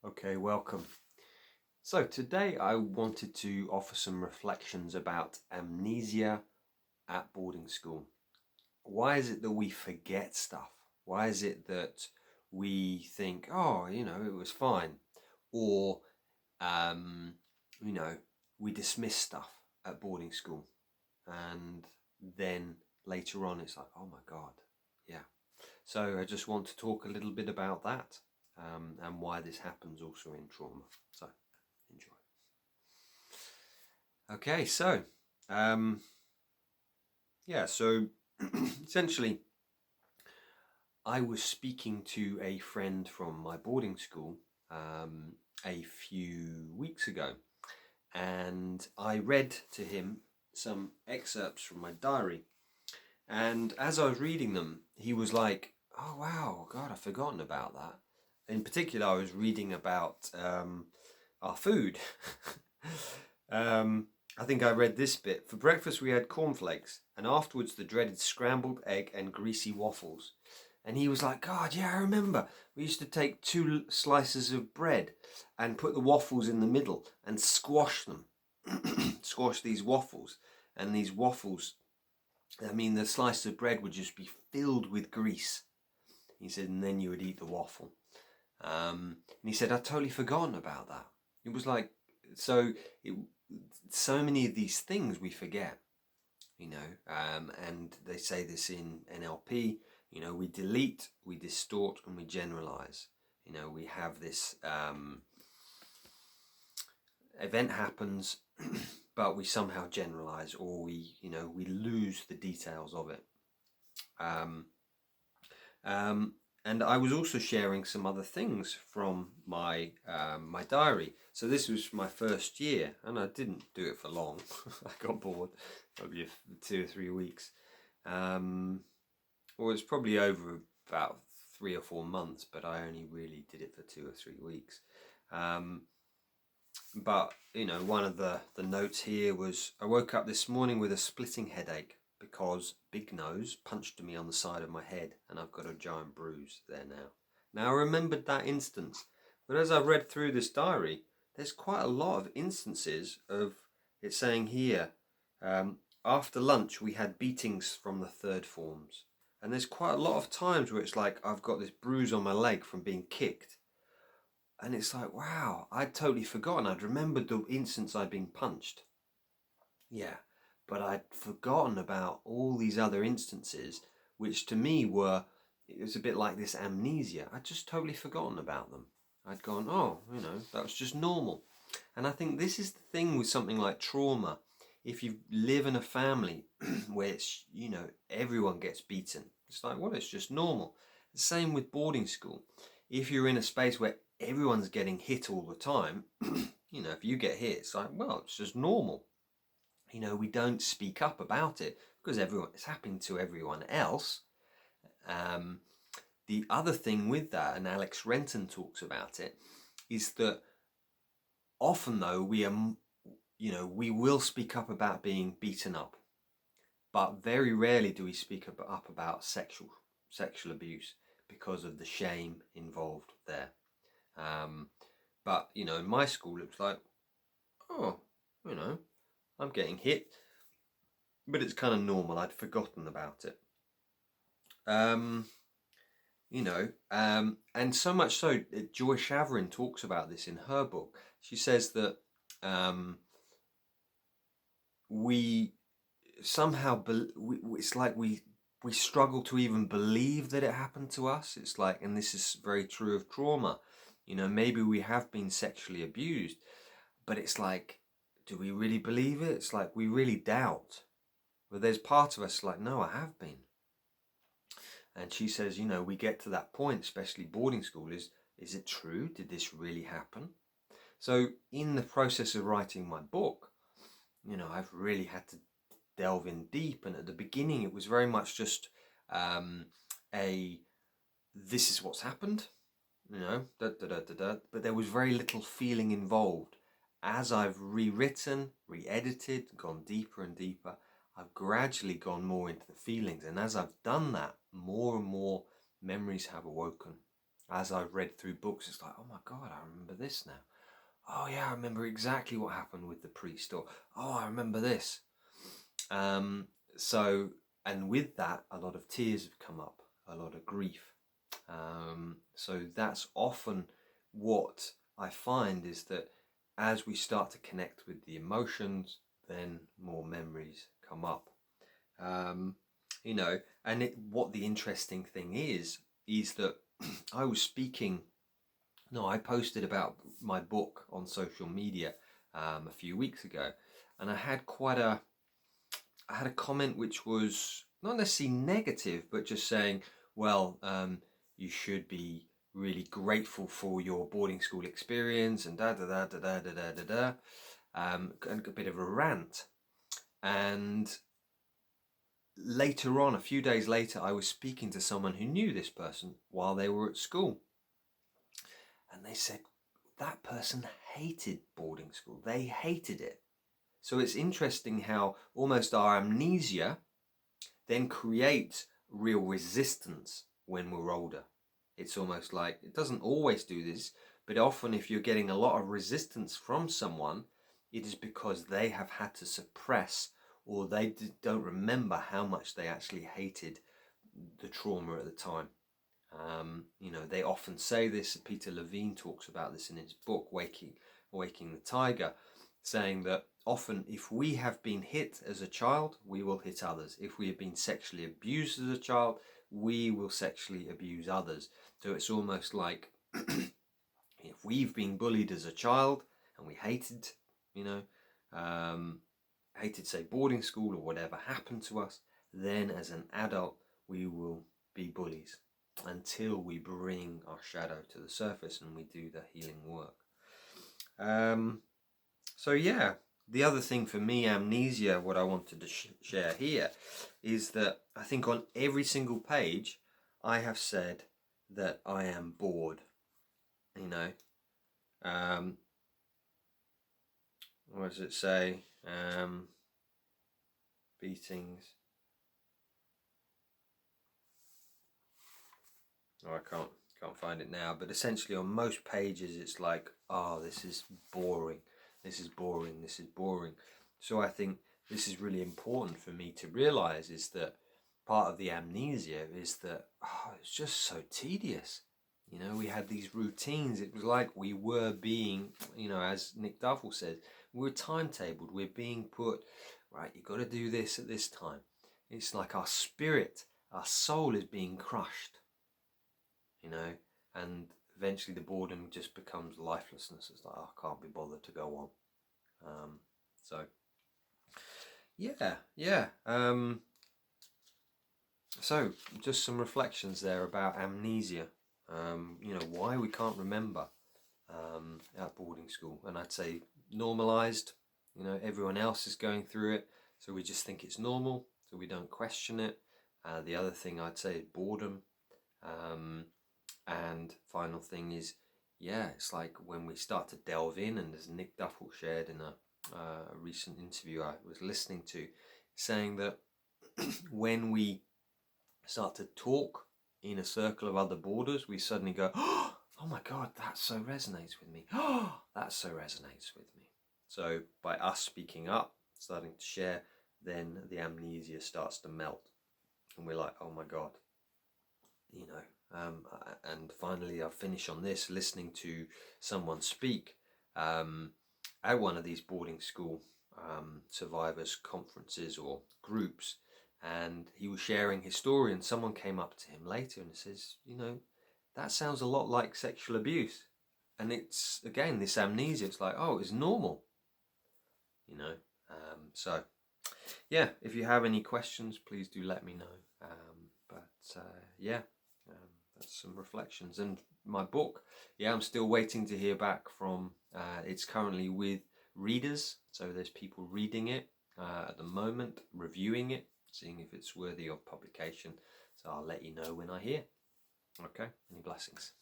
Okay, welcome. So today I wanted to offer some reflections about amnesia at boarding school. Why is it that we forget stuff? Why is it that we think, oh, it was fine? Or, um, you know, we dismiss stuff at boarding school. And then later on it's like, oh my God, yeah. So I just want to talk a little bit about that and why this happens also in trauma. So enjoy. Okay, so so essentially, I was speaking to a friend from my boarding school a few weeks ago, and I read to him some excerpts from my diary. And as I was reading them, he was like, "Oh wow, God, I've forgotten about that." In particular, I was reading about our food. I think I read this bit. For breakfast, we had cornflakes, and afterwards, the dreaded scrambled egg and greasy waffles. And he was like, God, yeah, I remember. We used to take 2 slices of bread and put the waffles in the middle and squash them. Squash these waffles. And these waffles, the slice of bread would just be filled with grease. He said, and then you would eat the waffle. And he said, I'd totally forgotten about that. It was like, so many of these things we forget, and they say this in NLP, we delete, we distort, and we generalize. We have this event happens, but we somehow generalize, or we lose the details of it. And I was also sharing some other things from my my diary. So this was my first year, and I didn't do it for long. I got bored, probably 2 or 3 weeks. Well, it's probably over about 3 or 4 months, but I only really did it for 2 or 3 weeks. But one of the notes here was, I woke up this morning with a splitting headache because Big Nose punched me on the side of my head, and I've got a giant bruise there now. Now, I remembered that instance, but as I read through this diary, there's quite a lot of instances of it saying here, after lunch we had beatings from the third forms. And there's quite a lot of times where it's like, I've got this bruise on my leg from being kicked. And it's like, wow, I'd totally forgotten. I'd remembered the instance I'd been punched. Yeah, but I'd forgotten about all these other instances, which to me it was a bit like this amnesia. I'd just totally forgotten about them. I'd gone, oh, that was just normal. And I think this is the thing with something like trauma. If you live in a family where it's, everyone gets beaten, it's like, well, it's just normal. The same with boarding school. If you're in a space where everyone's getting hit all the time, if you get hit, it's like, well, it's just normal. We don't speak up about it because it's happening to everyone else. The other thing with that, and Alex Renton talks about it, is that often though we will speak up about being beaten up, but very rarely do we speak up about sexual abuse because of the shame involved there. But in my school it was like, oh, I'm getting hit, but it's kind of normal. I'd forgotten about it. And so much so, Joy Shaverin talks about this in her book. She says that we somehow it's like we struggle to even believe that it happened to us. It's like, and this is very true of trauma. Maybe we have been sexually abused, but it's like, do we really believe it? It's like we really doubt. But there's part of us like, no, I have been. And she says, we get to that point, especially boarding school, is it true? Did this really happen? So in the process of writing my book, I've really had to delve in deep. And at the beginning, it was very much just this is what's happened, but there was very little feeling involved. As I've rewritten, re-edited, gone deeper and deeper, I've gradually gone more into the feelings. And as I've done that, more and more memories have awoken. as I've read through books, it's like, oh my God, I remember this now. Oh yeah, I remember exactly what happened with the priest, or oh, I remember this. So, and with that, a lot of tears have come up, a lot of grief. So that's often what I find, is that as we start to connect with the emotions, then more memories come up. You know, and what the interesting thing is that I was speaking. No, I posted about my book on social media a few weeks ago, and I had a comment which was not necessarily negative, but just saying, well, you should be really grateful for your boarding school experience, and da da da da da da da da, and a bit of a rant. And later on, a few days later, I was speaking to someone who knew this person while they were at school, and they said that person hated boarding school. They hated it. So it's interesting how almost our amnesia then creates real resistance when we're older. It's almost like, it doesn't always do this, but often if you're getting a lot of resistance from someone, it is because they have had to suppress, or they don't remember how much they actually hated the trauma at the time. You know, they often say this. Peter Levine talks about this in his book, Waking the Tiger, saying that often if we have been hit as a child, we will hit others. If we have been sexually abused as a child, we will sexually abuse others. So it's almost like if we've been bullied as a child and we hated, you know, hated, say, boarding school or whatever happened to us, then as an adult, we will be bullies until we bring our shadow to the surface and we do the healing work. So yeah, the other thing for me, amnesia, what I wanted to share here is that I think on every single page I have said that I am bored. You know, what does it say? Beatings. Oh, I can't find it now, but essentially on most pages it's like, oh, this is boring, this is boring, this is boring. So I think this is really important for me to realize, is that part of the amnesia is that, oh, it's just so tedious. You know, we had these routines. It was like we were being, you know, as Nick Duffell says, we're timetabled. We're being put, right, you've got to do this at this time. It's like our spirit, our soul is being crushed. You know, and eventually the boredom just becomes lifelessness. It's like, oh, I can't be bothered to go on. So yeah. So just some reflections there about amnesia. You know, why we can't remember at boarding school, and I'd say normalized. You know, everyone else is going through it, so we just think it's normal, so we don't question it. The other thing I'd say is boredom. And final thing is, yeah, it's like when we start to delve in, and as Nick Duffell shared in a recent interview I was listening to, saying that when we start to talk in a circle of other boarders, we suddenly go, oh my God, that so resonates with me. Oh, that so resonates with me. So by us speaking up, starting to share, then the amnesia starts to melt. And we're like, oh my God, you know. And finally, I'll finish on this, listening to someone speak at one of these boarding school survivors conferences or groups, and he was sharing his story, and someone came up to him later and says, you know, that sounds a lot like sexual abuse. And it's, again, this amnesia. It's like, oh, it's normal, you know. So yeah, if you have any questions, please do let me know. Yeah, that's some reflections. And my book, yeah, I'm still waiting to hear back from, it's currently with readers, so there's people reading it at the moment, reviewing it, seeing if it's worthy of publication. So I'll let you know when I hear. Okay, any blessings.